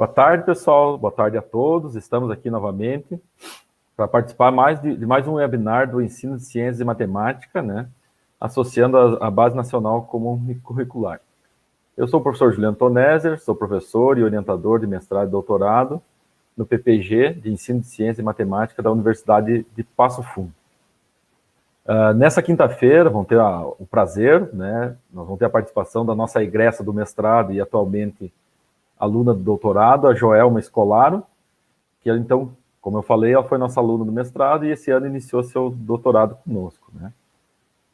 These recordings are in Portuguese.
Boa tarde, pessoal. Boa tarde a todos. Estamos aqui novamente para participar de mais um webinar do ensino de ciências e matemática, né? Associando a Base Nacional Comum Curricular. Eu sou o professor Juliano Toneser, sou professor e orientador de mestrado e doutorado no PPG, de Ensino de Ciência e Matemática da Universidade de Passo Fundo. Nessa quinta-feira, vamos ter o prazer, né? Nós vamos ter a participação da nossa egressa do mestrado e atualmente aluna do doutorado, a Joelma Escolaro, que então, como eu falei, ela foi nossa aluna do mestrado e esse ano iniciou seu doutorado conosco, né?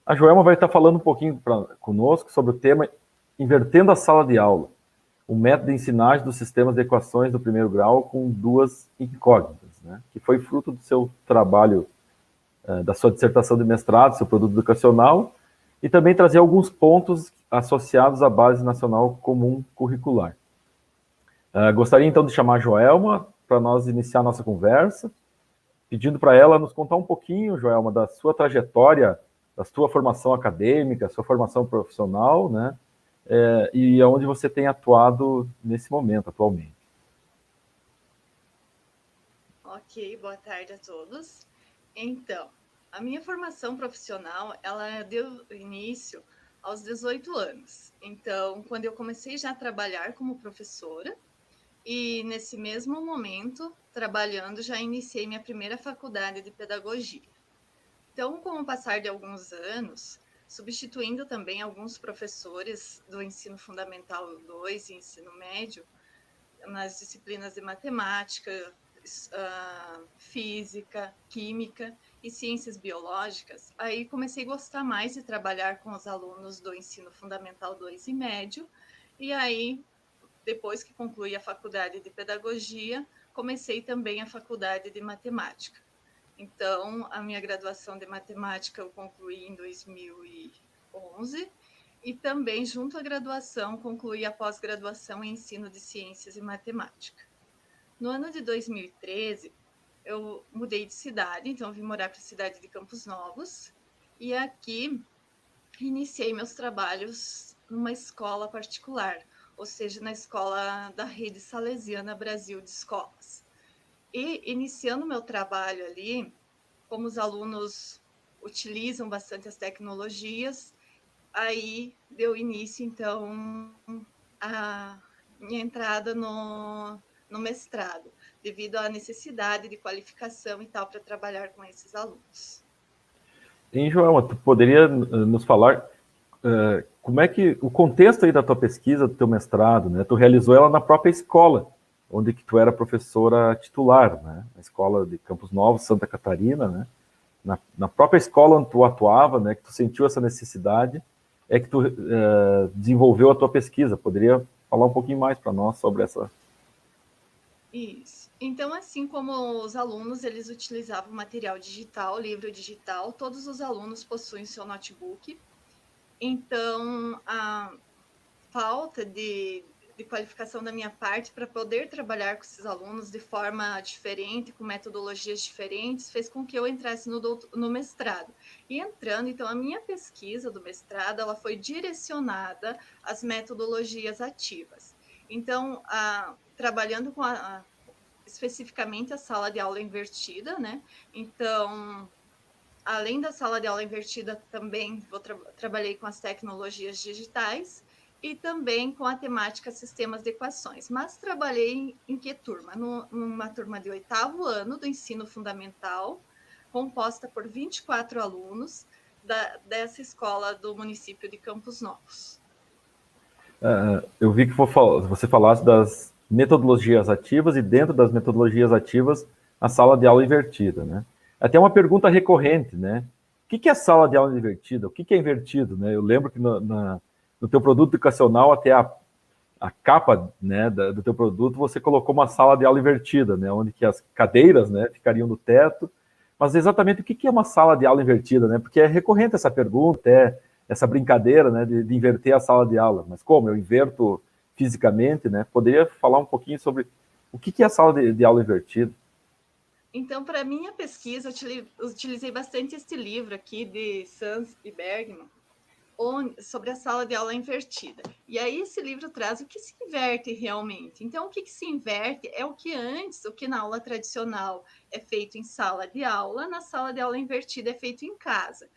A Joelma vai estar falando um pouquinho conosco sobre o tema Invertendo a Sala de Aula, o método de ensinagem dos sistemas de equações do primeiro grau com duas incógnitas, né? Que foi fruto do seu trabalho, da sua dissertação de mestrado, seu produto educacional, e também trazer alguns pontos associados à Base Nacional Comum Curricular. Gostaria então de chamar a Joelma para nós iniciar a nossa conversa, pedindo para ela nos contar um pouquinho, Joelma, da sua trajetória, da sua formação acadêmica, sua formação profissional, né? E aonde você tem atuado nesse momento, atualmente. Ok, boa tarde a todos. Então, a minha formação profissional, ela deu início aos 18 anos. Então, quando eu comecei já a trabalhar como professora, e nesse mesmo momento, trabalhando, já iniciei minha primeira faculdade de pedagogia. Então, com o passar de alguns anos, substituindo também alguns professores do ensino fundamental 2 e ensino médio, nas disciplinas de matemática, física, química e ciências biológicas, aí comecei a gostar mais de trabalhar com os alunos do ensino fundamental 2 e médio, e aí depois que concluí a faculdade de pedagogia, comecei também a faculdade de matemática. Então, a minha graduação de matemática eu concluí em 2011 e também, junto à graduação, concluí a pós-graduação em ensino de ciências e matemática. No ano de 2013, eu mudei de cidade, então vim morar para a cidade de Campos Novos e aqui iniciei meus trabalhos numa escola particular, ou seja, na escola da Rede Salesiana Brasil de Escolas. E iniciando meu trabalho ali, como os alunos utilizam bastante as tecnologias, aí deu início, então, a minha entrada no mestrado, devido à necessidade de qualificação e tal para trabalhar com esses alunos. E, Joelma, tu poderia nos falar como é que o contexto aí da tua pesquisa, do teu mestrado, né? Tu realizou ela na própria escola, onde que tu era professora titular, né? Na escola de Campos Novos, Santa Catarina, né? Na própria escola onde tu atuava, né? Que tu sentiu essa necessidade, é que tu desenvolveu a tua pesquisa. Poderia falar um pouquinho mais para nós sobre essa? Isso. Então, assim como os alunos, eles utilizavam material digital, livro digital, todos os alunos possuem seu notebook. Então, a falta de qualificação da minha parte para poder trabalhar com esses alunos de forma diferente, com metodologias diferentes, fez com que eu entrasse no mestrado. E entrando, então, a minha pesquisa do mestrado, ela foi direcionada às metodologias ativas. Então, trabalhando com especificamente a sala de aula invertida, né? Então, além da sala de aula invertida, também trabalhei com as tecnologias digitais e também com a temática sistemas de equações. Mas trabalhei em que turma? Numa turma de 8º ano do ensino fundamental, composta por 24 alunos dessa escola do município de Campos Novos. Eu vi que você falasse das metodologias ativas e dentro das metodologias ativas, a sala de aula invertida, né? Até uma pergunta recorrente, né? O que é sala de aula invertida? O que é invertido, né? Eu lembro que no teu produto educacional, até a capa, né, do teu produto, você colocou uma sala de aula invertida, né? Onde que as cadeiras, né, ficariam no teto. Mas exatamente o que é uma sala de aula invertida, né? Porque é recorrente essa pergunta, essa brincadeira, né, de inverter a sala de aula. Mas como? Eu inverto fisicamente, né? Poderia falar um pouquinho sobre o que é a sala de aula invertida? Então, para minha pesquisa, eu utilizei bastante este livro aqui de Sans e Bergman, sobre a sala de aula invertida. E aí esse livro traz o que se inverte realmente. Então, o que se inverte é o que antes, o que na aula tradicional é feito em sala de aula, na sala de aula invertida é feito em casa.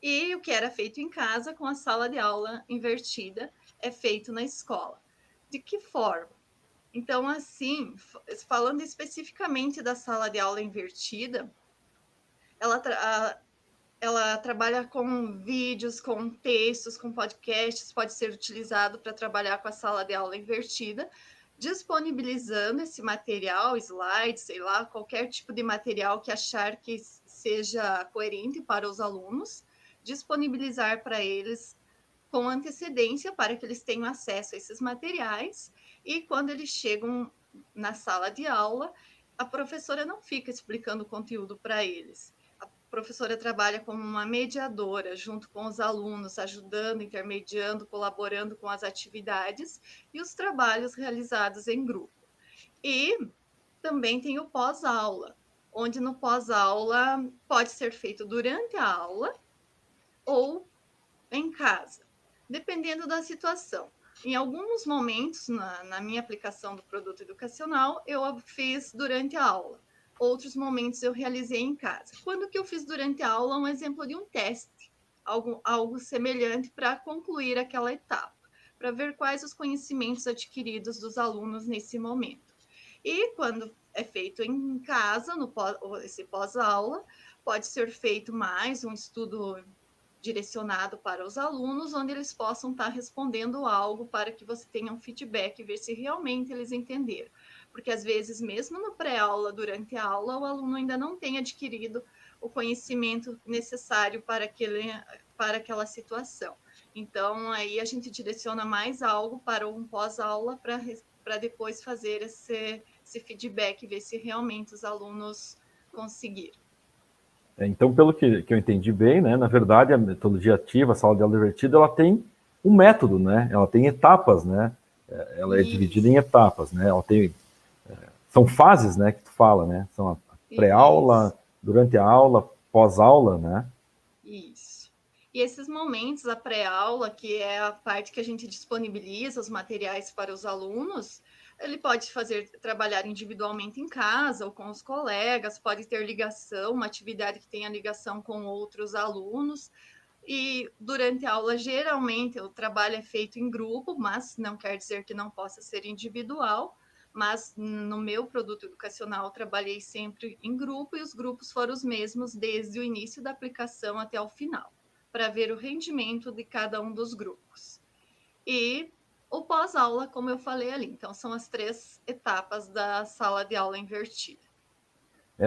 E o que era feito em casa com a sala de aula invertida é feito na escola. De que forma? Então, assim, falando especificamente da sala de aula invertida, ela, ela trabalha com vídeos, com textos, com podcasts, pode ser utilizado para trabalhar com a sala de aula invertida, disponibilizando esse material, slides, sei lá, qualquer tipo de material que achar que seja coerente para os alunos, disponibilizar para eles com antecedência para que eles tenham acesso a esses materiais e quando eles chegam na sala de aula, a professora não fica explicando o conteúdo para eles. A professora trabalha como uma mediadora junto com os alunos, ajudando, intermediando, colaborando com as atividades e os trabalhos realizados em grupo. E também tem o pós-aula, onde no pós-aula pode ser feito durante a aula ou em casa, dependendo da situação. Em alguns momentos, na minha aplicação do produto educacional, eu fiz durante a aula. Outros momentos eu realizei em casa. Quando que eu fiz durante a aula? Um exemplo de um teste, algo semelhante para concluir aquela etapa, para ver quais os conhecimentos adquiridos dos alunos nesse momento. E quando é feito em casa, esse pós-aula, pode ser feito mais um estudo direcionado para os alunos, onde eles possam estar respondendo algo para que você tenha um feedback e ver se realmente eles entenderam. Porque às vezes, mesmo no pré-aula, durante a aula, o aluno ainda não tem adquirido o conhecimento necessário para aquela situação. Então, aí a gente direciona mais algo para um pós-aula para depois fazer esse feedback, ver se realmente os alunos conseguiram. Então, pelo que eu entendi bem, né, na verdade, a metodologia ativa, a sala de aula invertida, ela tem um método, né? Ela tem etapas, né? Ela é dividida em etapas, né? Ela tem são fases, né, que tu fala, né? São a pré-aula, durante a aula, pós-aula, né? Isso. E esses momentos, a pré-aula, que é a parte que a gente disponibiliza os materiais para os alunos, ele pode trabalhar individualmente em casa ou com os colegas, pode ter ligação, uma atividade que tenha ligação com outros alunos. E durante a aula, geralmente, o trabalho é feito em grupo, mas não quer dizer que não possa ser individual. Mas no meu produto educacional, trabalhei sempre em grupo e os grupos foram os mesmos desde o início da aplicação até o final, para ver o rendimento de cada um dos grupos. E o pós-aula, como eu falei ali, então são as 3 etapas da sala de aula invertida.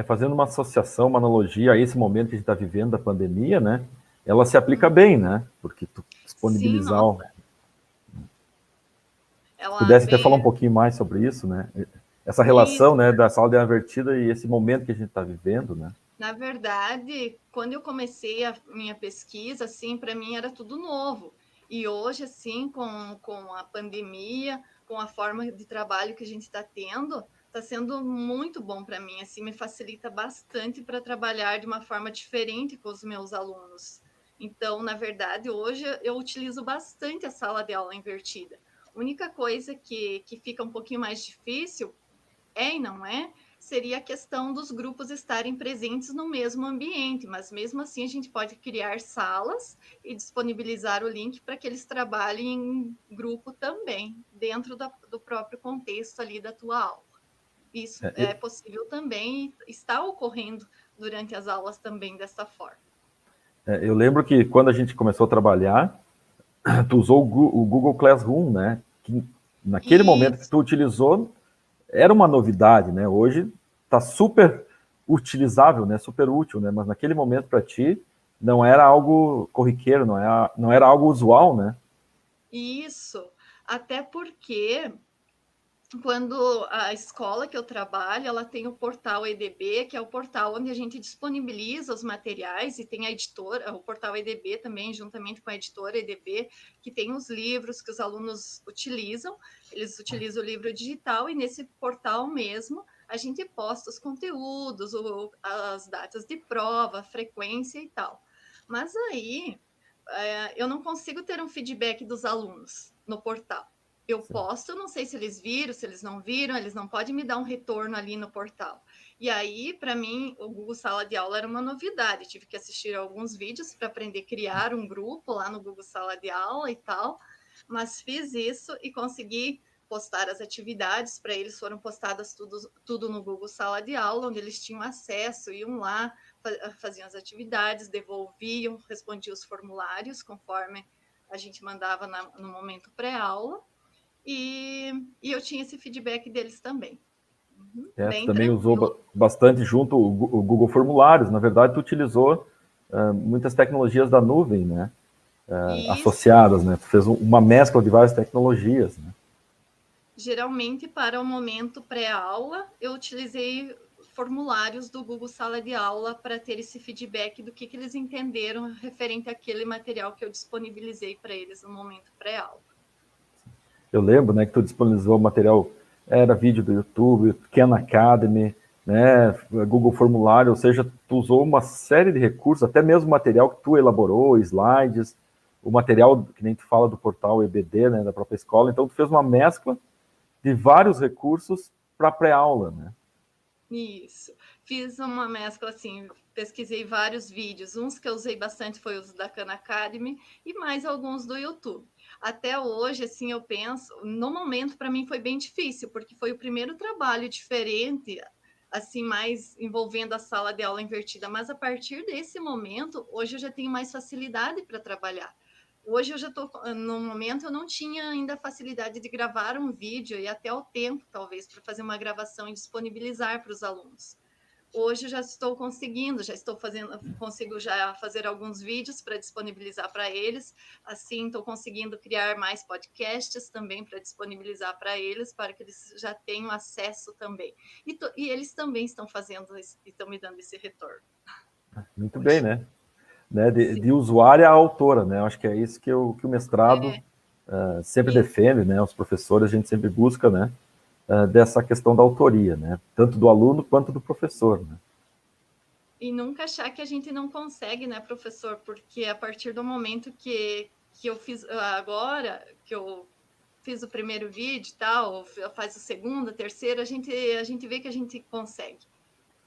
Fazendo uma associação, uma analogia a esse momento que a gente está vivendo da pandemia, né? Ela se aplica bem, né? Porque tu disponibilizar. Sim, Se pudesse até falar um pouquinho mais sobre isso, né? Essa relação, né, da sala de aula invertida e esse momento que a gente está vivendo, né? Na verdade, quando eu comecei a minha pesquisa, assim, para mim era tudo novo. E hoje, assim, com a pandemia, com a forma de trabalho que a gente está tendo, está sendo muito bom para mim. Assim, me facilita bastante para trabalhar de uma forma diferente com os meus alunos. Então, na verdade, hoje eu utilizo bastante a sala de aula invertida. A única coisa que fica um pouquinho mais difícil e não é, seria a questão dos grupos estarem presentes no mesmo ambiente, mas mesmo assim a gente pode criar salas e disponibilizar o link para que eles trabalhem em grupo também, dentro do próprio contexto ali da tua aula. Isso é possível também e está ocorrendo durante as aulas também dessa forma. Eu lembro que quando a gente começou a trabalhar, tu usou o Google Classroom, né? Que naquele momento que tu utilizou, era uma novidade, né? Hoje está super utilizável, né? Super útil, né? Mas naquele momento para ti não era algo corriqueiro, não era algo usual, né? Isso, até porque quando a escola que eu trabalho, ela tem o portal EDB, que é o portal onde a gente disponibiliza os materiais, e tem a editora, o portal EDB também, juntamente com a editora EDB, que tem os livros que os alunos utilizam, eles utilizam o livro digital, e nesse portal mesmo a gente posta os conteúdos, as datas de prova, a frequência e tal. Mas aí eu não consigo ter um feedback dos alunos no portal. Eu posto, não sei se eles viram, se eles não viram, eles não podem me dar um retorno ali no portal. E aí, para mim, o Google Sala de Aula era uma novidade. Tive que assistir alguns vídeos para aprender a criar um grupo lá no Google Sala de Aula e tal. Mas fiz isso e consegui postar as atividades para eles. Foram postadas tudo no Google Sala de Aula, onde eles tinham acesso, iam lá, faziam as atividades, devolviam, respondiam os formulários conforme a gente mandava no momento pré-aula. E eu tinha esse feedback deles também. Tu Bem também tranquilo. usou bastante junto o Google Formulários. Na verdade, tu utilizou muitas tecnologias da nuvem, né? Associadas, né? Tu fez uma mescla de várias tecnologias, né? Geralmente, para o momento pré-aula, eu utilizei formulários do Google Sala de Aula para ter esse feedback do que eles entenderam referente àquele material que eu disponibilizei para eles no momento pré-aula. Eu lembro, né, que tu disponibilizou material, era vídeo do YouTube, Khan Academy, né, Google Formulário, ou seja, tu usou uma série de recursos, até mesmo material que tu elaborou, slides, o material que nem tu fala do portal EBD, né, da própria escola, então tu fez uma mescla de vários recursos para pré-aula, né? Isso. Fiz uma mescla assim, pesquisei vários vídeos. Uns que eu usei bastante foi os da Khan Academy e mais alguns do YouTube. Até hoje, assim, eu penso, no momento para mim foi bem difícil, porque foi o primeiro trabalho diferente, assim, mais envolvendo a sala de aula invertida, mas a partir desse momento, hoje eu já tenho mais facilidade para trabalhar. Hoje eu já estou, no momento eu não tinha ainda a facilidade de gravar um vídeo e até o tempo, talvez, para fazer uma gravação e disponibilizar para os alunos. Hoje eu já estou conseguindo, consigo já fazer alguns vídeos para disponibilizar para eles. Assim, estou conseguindo criar mais podcasts também para disponibilizar para eles, para que eles já tenham acesso também. E eles também estão fazendo, estão me dando esse retorno. Muito Hoje. bem, né? De usuária a autora, né? Eu acho que é isso que o mestrado sempre defende, né? Os professores, a gente sempre busca, né? Dessa questão da autoria, né? Tanto do aluno quanto do professor, né? E nunca achar que a gente não consegue, né, professor? Porque a partir do momento que eu fiz agora, que eu fiz o primeiro vídeo e tal, faz o segundo, terceiro, a gente vê que a gente consegue,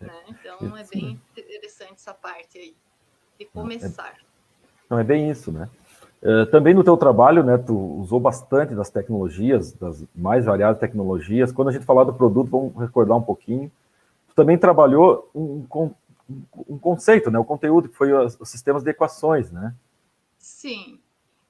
né? Então é bem interessante essa parte aí, de começar. Não, é bem isso, né? Também no teu trabalho, né, tu usou bastante das tecnologias, das mais variadas tecnologias. Quando a gente falar do produto, vamos recordar um pouquinho. Tu também trabalhou um conceito, né, o conteúdo, que foi os sistemas de equações, né? Sim,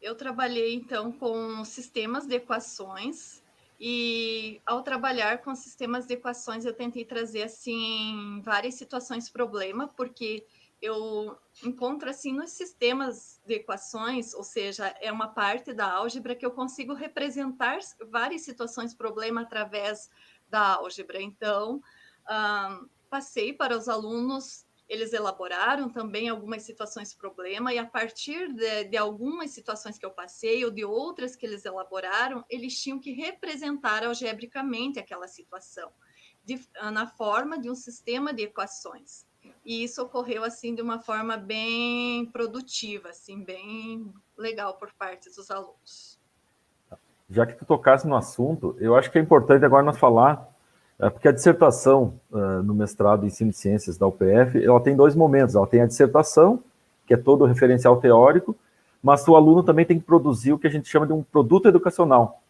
eu trabalhei então com sistemas de equações e ao trabalhar com sistemas de equações eu tentei trazer assim várias situações problema, porque eu encontro assim nos sistemas de equações, ou seja, é uma parte da álgebra que eu consigo representar várias situações problema através da álgebra. Então, passei para os alunos, eles elaboraram também algumas situações problema, e a partir de algumas situações que eu passei, ou de outras que eles elaboraram, eles tinham que representar algebricamente aquela situação, na forma de um sistema de equações. E isso ocorreu assim de uma forma bem produtiva, assim, bem legal por parte dos alunos. Já que tu tocasse no assunto, eu acho que é importante agora nós falar, porque a dissertação no mestrado em Ensino de Ciências da UPF, ela tem dois momentos. Ela tem a dissertação, que é todo o referencial teórico, mas o aluno também tem que produzir o que a gente chama de um produto educacional,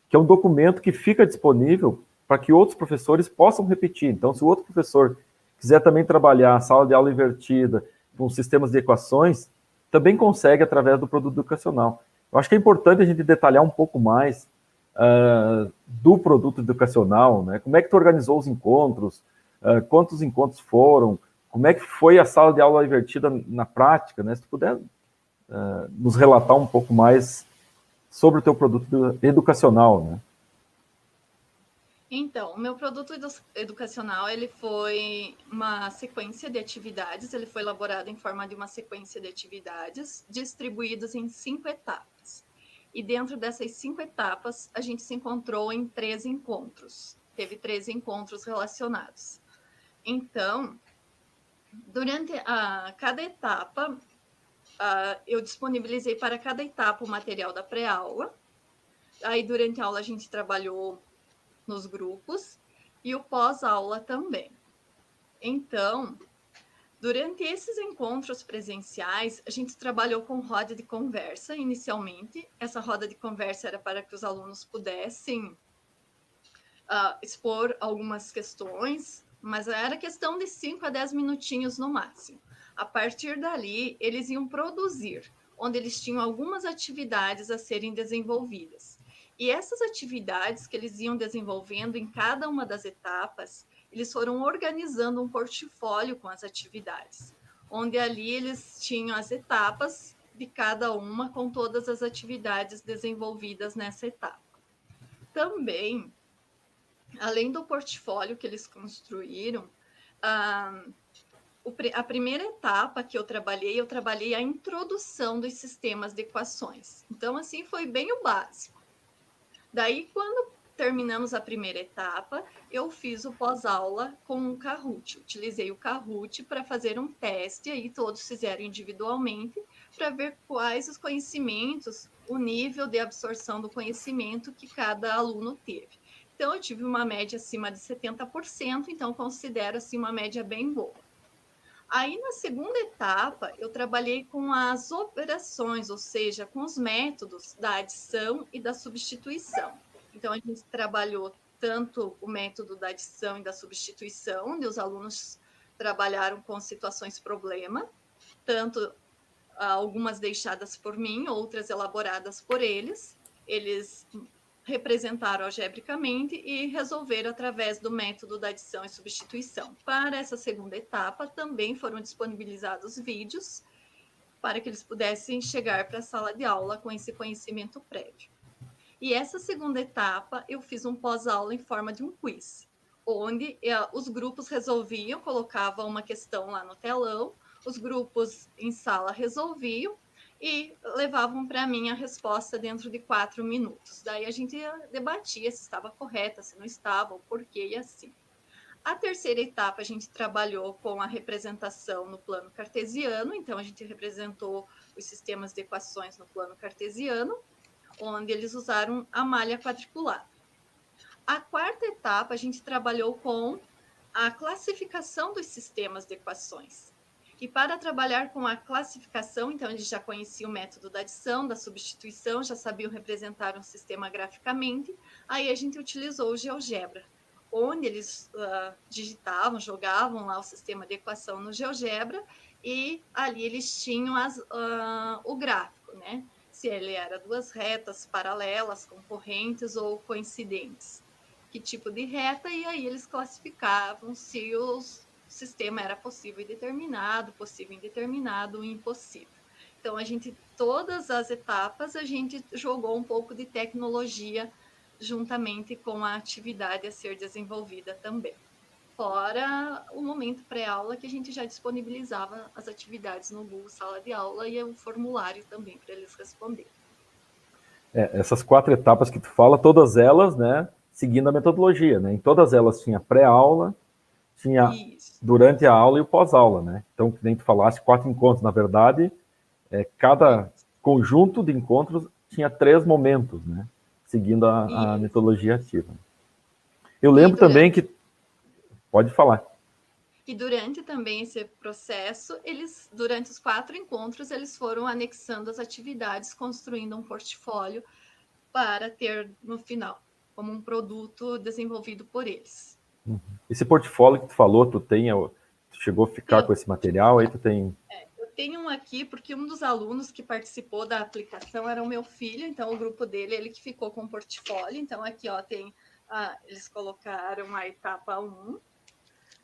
que é um documento que fica disponível para que outros professores possam repetir. Então, se o outro professor quiser também trabalhar a sala de aula invertida com sistemas de equações, também consegue através do produto educacional. Eu acho que é importante a gente detalhar um pouco mais do produto educacional, né? Como é que tu organizou os encontros, quantos encontros foram, como é que foi a sala de aula invertida na prática, né? Se tu puder nos relatar um pouco mais sobre o teu produto educacional, né? Então, o meu produto educacional, ele foi uma sequência de atividades, ele foi elaborado em forma de uma sequência de atividades, distribuídas em 5 etapas. E dentro dessas 5 etapas, a gente se encontrou em 3 encontros. Teve 3 encontros relacionados. Então, durante cada etapa, eu disponibilizei para cada etapa o material da pré-aula. Aí, durante a aula, a gente trabalhou nos grupos e o pós-aula também. Então, durante esses encontros presenciais, a gente trabalhou com roda de conversa inicialmente. Essa roda de conversa era para que os alunos pudessem expor algumas questões, mas era questão de 5 a 10 minutinhos no máximo. A partir dali, eles iam produzir, onde eles tinham algumas atividades a serem desenvolvidas. E essas atividades que eles iam desenvolvendo em cada uma das etapas, eles foram organizando um portfólio com as atividades, onde ali eles tinham as etapas de cada uma com todas as atividades desenvolvidas nessa etapa. Também, além do portfólio que eles construíram, a primeira etapa que eu trabalhei a introdução dos sistemas de equações. Então, assim, foi bem o básico. Daí, quando terminamos a primeira etapa, eu fiz o pós-aula com o Kahoot. Utilizei o Kahoot para fazer um teste, aí todos fizeram individualmente, para ver quais os conhecimentos, o nível de absorção do conhecimento que cada aluno teve. Então, eu tive uma média acima de 70%, então considero assim uma média bem boa. Aí, na segunda etapa, eu trabalhei com as operações, ou seja, com os métodos da adição e da substituição. Então, a gente trabalhou tanto o método da adição e da substituição, onde os alunos trabalharam com situações problema, tanto algumas deixadas por mim, outras elaboradas por eles. Eles representaram algebricamente e resolveram através do método da adição e substituição. Para essa segunda etapa, também foram disponibilizados vídeos para que eles pudessem chegar para a sala de aula com esse conhecimento prévio. E essa segunda etapa, eu fiz um pós-aula em forma de um quiz, onde os grupos resolviam, colocavam uma questão lá no telão, os grupos em sala resolviam, e levavam para mim a resposta dentro de 4 minutos. Daí a gente debatia se estava correta, se não estava, o porquê e assim. A terceira etapa, a gente trabalhou com a representação no plano cartesiano, então a gente representou os sistemas de equações no plano cartesiano, onde eles usaram a malha quadriculada. A quarta etapa, a gente trabalhou com a classificação dos sistemas de equações. E para trabalhar com a classificação, então, eles já conheciam o método da adição, da substituição, já sabiam representar um sistema graficamente. Aí a gente utilizou o GeoGebra, onde eles digitavam, jogavam lá o sistema de equação no GeoGebra, e ali eles tinham o gráfico, né? Se ele era duas retas paralelas, concorrentes ou coincidentes. Que tipo de reta, e aí eles classificavam se o sistema era possível e determinado, possível e indeterminado, impossível. Então, todas as etapas, a gente jogou um pouco de tecnologia juntamente com a atividade a ser desenvolvida também. Fora o momento pré-aula, que a gente já disponibilizava as atividades no Google Sala de Aula e o formulário também para eles responderem. Essas 4 etapas que tu fala, todas elas, né, seguindo a metodologia, né? Em todas elas tinha pré-aula, tinha durante a aula e o pós-aula, né? Então, que nem tu falaste, 4 encontros, na verdade, cada conjunto de encontros tinha 3 momentos, né? Seguindo a metodologia ativa. Eu lembro também que... Pode falar. E durante também esse processo, durante os 4 encontros, eles foram anexando as atividades, construindo um portfólio para ter no final, como um produto desenvolvido por eles. Esse portfólio que tu falou, tu chegou a ficar com esse material, aí tu tem... Eu tenho um aqui, porque um dos alunos que participou da aplicação era o meu filho, então o grupo dele, ele que ficou com o portfólio. Então aqui, ó, tem... eles colocaram a etapa 1.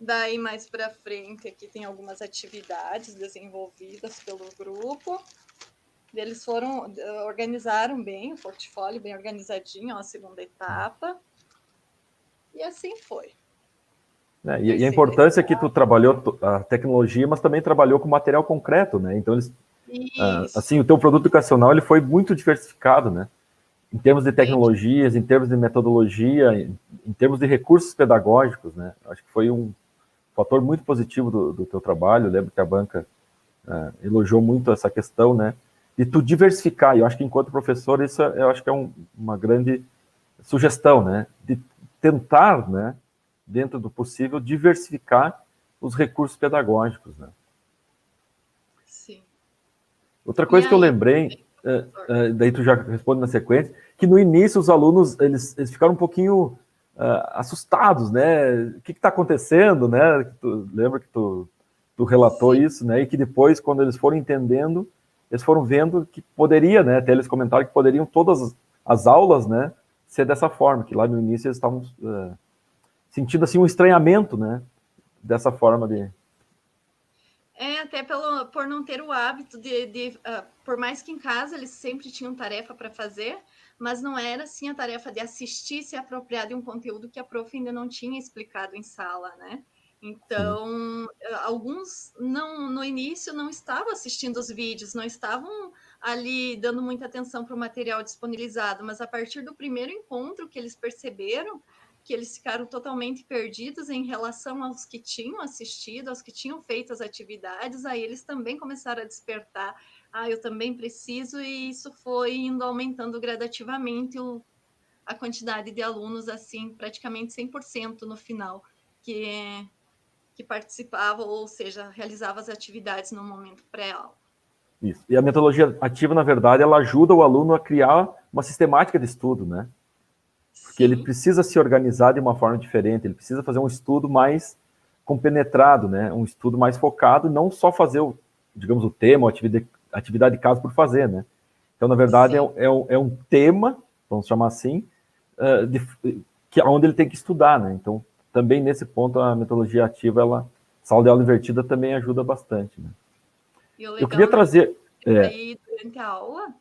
Daí, mais para frente, aqui tem algumas atividades desenvolvidas pelo grupo. Eles organizaram bem o portfólio, bem organizadinho, ó, a segunda etapa. E assim foi. E a importância é que tu trabalhou a tecnologia, mas também trabalhou com material concreto, né? Então, assim, o teu produto educacional ele foi muito diversificado, né? Em termos de tecnologias, em termos de metodologia, em termos de recursos pedagógicos, né? Acho que foi um fator muito positivo do teu trabalho. Eu lembro que a banca elogiou muito essa questão, né, de tu diversificar. Eu acho que enquanto professor isso eu acho que é uma grande sugestão, né, de tentar, né, dentro do possível, diversificar os recursos pedagógicos, né. Sim. Outra E coisa que eu aí, lembrei, professor? daí tu já responde na sequência, que no início os alunos, eles ficaram um pouquinho assustados, né? O que está acontecendo, né? Lembra que tu relatou Sim. isso, né? E que depois, quando eles foram entendendo, eles foram vendo que poderia, né? Até eles comentaram que poderiam todas as aulas, né? Ser dessa forma, que lá no início eles estavam sentindo assim um estranhamento, né? Dessa forma de... Até por não ter o hábito por mais que em casa eles sempre tinham tarefa para fazer, mas não era assim a tarefa de assistir, se apropriar de um conteúdo que a prof ainda não tinha explicado em sala, né? Sim. Então, alguns não, no início não estavam assistindo os vídeos, não estavam ali dando muita atenção para o material disponibilizado, mas a partir do primeiro encontro que eles perceberam que eles ficaram totalmente perdidos em relação aos que tinham assistido, aos que tinham feito as atividades, aí eles também começaram a despertar, eu também preciso, e isso foi indo aumentando gradativamente a quantidade de alunos, assim, praticamente 100% no final, que participavam, ou seja, realizavam as atividades no momento pré-aula. Isso. E a metodologia ativa, na verdade, ela ajuda o aluno a criar uma sistemática de estudo, né? Porque ele Sim. precisa se organizar de uma forma diferente, ele precisa fazer um estudo mais compenetrado, né? Um estudo mais focado, e não só fazer, digamos, o tema, a atividade de caso por fazer, né? Então, na verdade, Sim. é um tema, vamos chamar assim, onde ele tem que estudar, né? Então, também nesse ponto, a metodologia ativa, sala de aula invertida também ajuda bastante, né? E o Eu queria legal na trazer... aí durante a aula,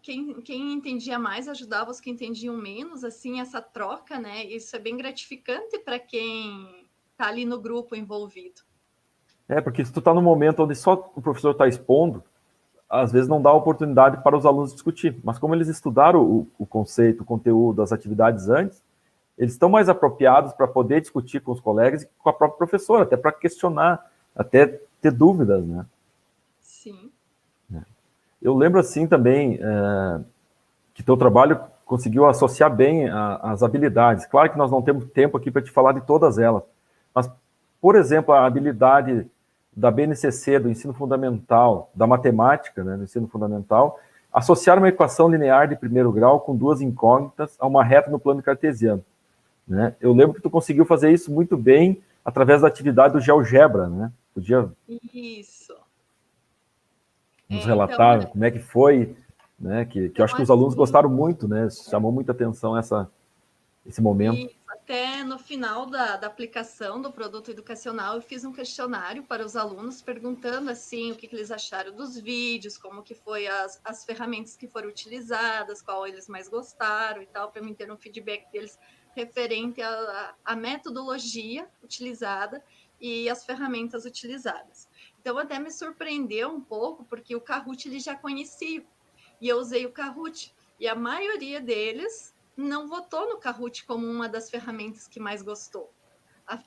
quem entendia mais ajudava os que entendiam menos, assim, essa troca, né? Isso é bem gratificante para quem está ali no grupo envolvido. porque se tu está num momento onde só o professor está expondo, às vezes não dá oportunidade para os alunos discutir. Mas como eles estudaram o conceito, o conteúdo, as atividades antes, eles estão mais apropriados para poder discutir com os colegas e com a própria professora, até para questionar, até ter dúvidas, né? Sim. Eu lembro assim também que teu trabalho conseguiu associar bem as habilidades. Claro que nós não temos tempo aqui para te falar de todas elas, mas, por exemplo, a habilidade da BNCC, do ensino fundamental, da matemática, né, do ensino fundamental, associar uma equação linear de primeiro grau com duas incógnitas a uma reta no plano cartesiano. Né? Eu lembro que tu conseguiu fazer isso muito bem através da atividade do GeoGebra, né? Podia Isso. nos Então, relatar como é que foi, né? Que eu acho que os alunos assim, gostaram muito, né? Chamou muita atenção esse momento. e até no final da aplicação do produto educacional, eu fiz um questionário para os alunos perguntando assim o que eles acharam dos vídeos, como que foi as ferramentas que foram utilizadas, qual eles mais gostaram e tal, para mim ter um feedback deles referente à metodologia utilizada e as ferramentas utilizadas. Então até me surpreendeu um pouco, porque o Kahoot eles já conheciam, e eu usei o Kahoot, e a maioria deles não votou no Kahoot como uma das ferramentas que mais gostou.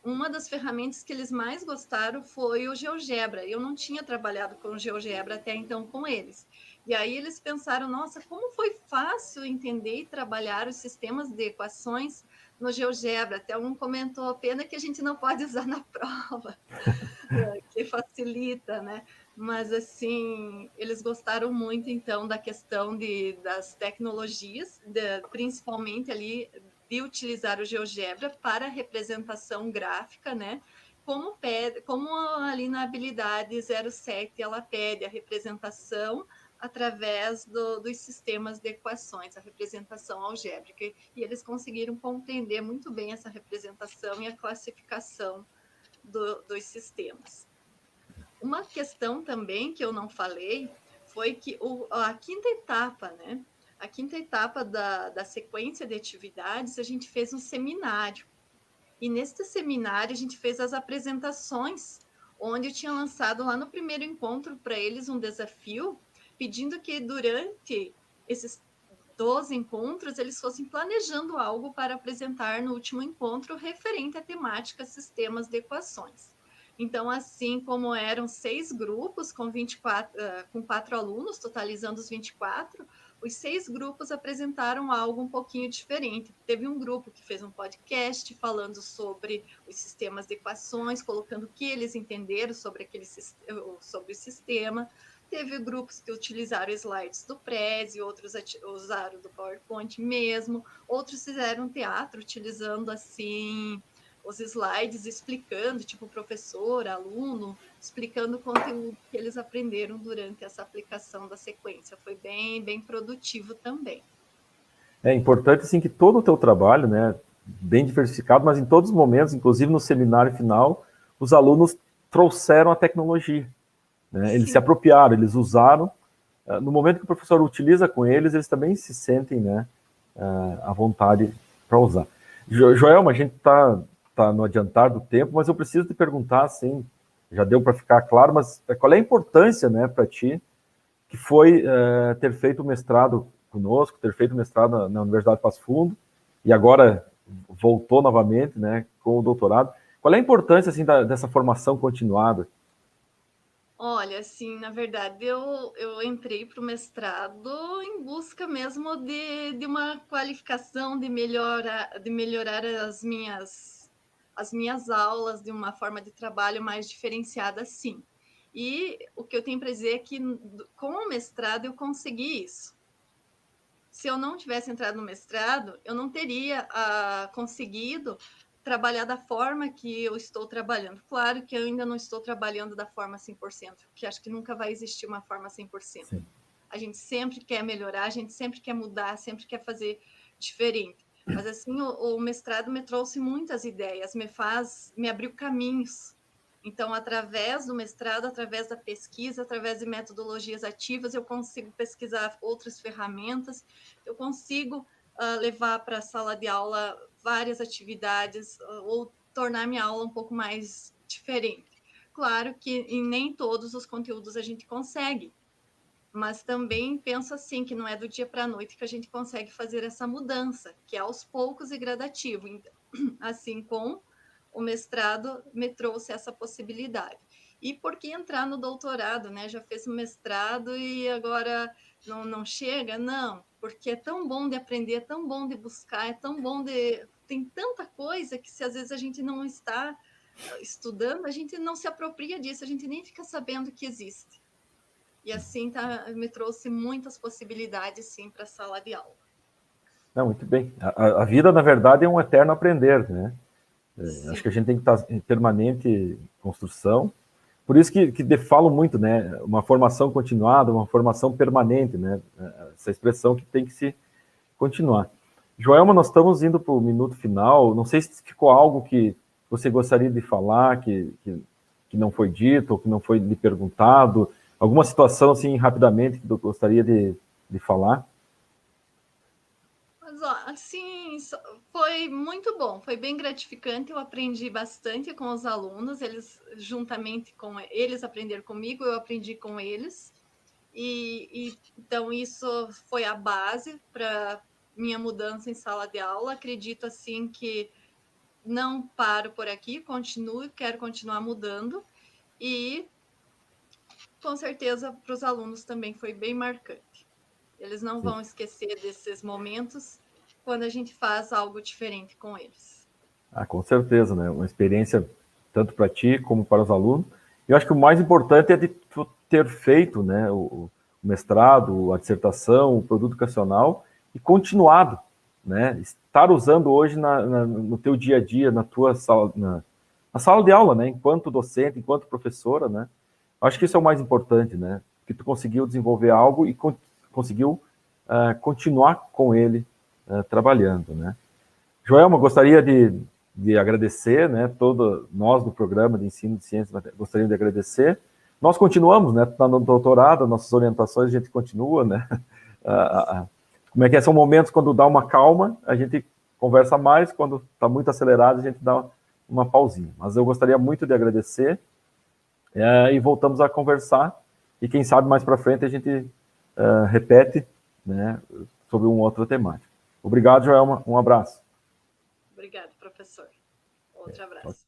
Uma das ferramentas que eles mais gostaram foi o GeoGebra. Eu não tinha trabalhado com o GeoGebra até então com eles. E aí eles pensaram, nossa, como foi fácil entender e trabalhar os sistemas de equações no GeoGebra. Até um comentou, pena que a gente não pode usar na prova, que facilita, né? Mas assim, eles gostaram muito então da questão das tecnologias, principalmente ali de utilizar o GeoGebra para representação gráfica, né? Como ali na habilidade 07 ela pede a representação através dos sistemas de equações, a representação algébrica, e eles conseguiram compreender muito bem essa representação e a classificação dos sistemas. Uma questão também que eu não falei foi que a quinta etapa, né? A quinta etapa da sequência de atividades, a gente fez um seminário. E neste seminário, a gente fez as apresentações, onde eu tinha lançado lá no primeiro encontro para eles um desafio, pedindo que durante esses 12 encontros eles fossem planejando algo para apresentar no último encontro referente à temática sistemas de equações. Então, assim como eram 6 grupos com 4 alunos, totalizando os 24, os 6 grupos apresentaram algo um pouquinho diferente. Teve um grupo que fez um podcast falando sobre os sistemas de equações, colocando o que eles entenderam sobre sobre o sistema. Teve grupos que utilizaram slides do Prezi, outros usaram do PowerPoint mesmo, outros fizeram teatro utilizando assim os slides, explicando, tipo professor, aluno, explicando o conteúdo que eles aprenderam durante essa aplicação da sequência. Foi bem produtivo também. É importante, assim, que todo o teu trabalho, né, bem diversificado, mas em todos os momentos, inclusive no seminário final, os alunos trouxeram a tecnologia, né? Eles se apropriaram, eles usaram. No momento que o professor utiliza com eles, eles também se sentem, né, à vontade para usar. Joelma, a gente tá no adiantar do tempo, mas eu preciso te perguntar, assim, já deu para ficar claro, mas qual é a importância, né, para ti, que foi ter feito o mestrado conosco, ter feito o mestrado na Universidade de Passo Fundo, e agora voltou novamente, né, com o doutorado. Qual é a importância, assim, dessa formação continuada? Olha, assim, na verdade, eu entrei para o mestrado em busca mesmo de uma qualificação, de melhorar as minhas aulas, de uma forma de trabalho mais diferenciada, sim. E o que eu tenho para dizer é que com o mestrado eu consegui isso. Se eu não tivesse entrado no mestrado, eu não teria conseguido trabalhar da forma que eu estou trabalhando. Claro que eu ainda não estou trabalhando da forma 100%, porque acho que nunca vai existir uma forma 100%. Sim. A gente sempre quer melhorar, a gente sempre quer mudar, sempre quer fazer diferente. Mas assim, o mestrado me trouxe muitas ideias, me abriu caminhos. Então, através do mestrado, através da pesquisa, através de metodologias ativas, eu consigo pesquisar outras ferramentas, eu consigo levar para a sala de aula várias atividades ou tornar minha aula um pouco mais diferente. Claro que em nem todos os conteúdos a gente consegue, mas também penso assim, que não é do dia para a noite que a gente consegue fazer essa mudança, que é aos poucos e gradativo. Então, assim, com o mestrado me trouxe essa possibilidade. E por que entrar no doutorado, né? Já fez o mestrado e agora não chega? Não, porque é tão bom de aprender, é tão bom de buscar, é tão bom de... Tem tanta coisa que se às vezes a gente não está estudando, a gente não se apropria disso, a gente nem fica sabendo que existe. E assim me trouxe muitas possibilidades, sim, para a sala de aula. Não, muito bem. A vida, na verdade, é um eterno aprender, né? Acho que a gente tem que estar em permanente construção. Por isso que falo muito, né? Uma formação continuada, uma formação permanente, né? Essa expressão que tem que se continuar. Joelma, nós estamos indo para o minuto final. Não sei se ficou algo que você gostaria de falar, que não foi dito, ou que não foi lhe perguntado. Alguma situação, assim, rapidamente, que eu gostaria de falar? Mas, ó, assim, foi muito bom, foi bem gratificante, eu aprendi bastante com os alunos, eles, juntamente com eles, aprenderam comigo, eu aprendi com eles, então isso foi a base para minha mudança em sala de aula. Acredito, assim, que não paro por aqui, continuo, quero continuar mudando, e com certeza para os alunos também foi bem marcante. Eles não vão esquecer desses momentos quando a gente faz algo diferente com eles. Com certeza, né? Uma experiência tanto para ti como para os alunos. Eu acho que o mais importante é de tu ter feito, né, o mestrado, a dissertação, o produto educacional e continuado, né? Estar usando hoje no teu dia a dia, na tua sala, na sala de aula, né? Enquanto docente, enquanto professora, né? Acho que isso é o mais importante, né? Que tu conseguiu desenvolver algo e conseguiu continuar com ele trabalhando, né? Joelma, gostaria de agradecer, né? Todos nós do programa de ensino de ciências gostaríamos de agradecer. Nós continuamos, né? Tá no doutorado, nossas orientações a gente continua, né? Como é que é? São momentos quando dá uma calma, a gente conversa mais, quando está muito acelerado, a gente dá uma pausinha. Mas eu gostaria muito de agradecer e voltamos a conversar. E quem sabe mais para frente a gente repete, né? Sobre uma outra temática. Obrigado, Joelma. Um abraço. Obrigada, professor. Outro abraço.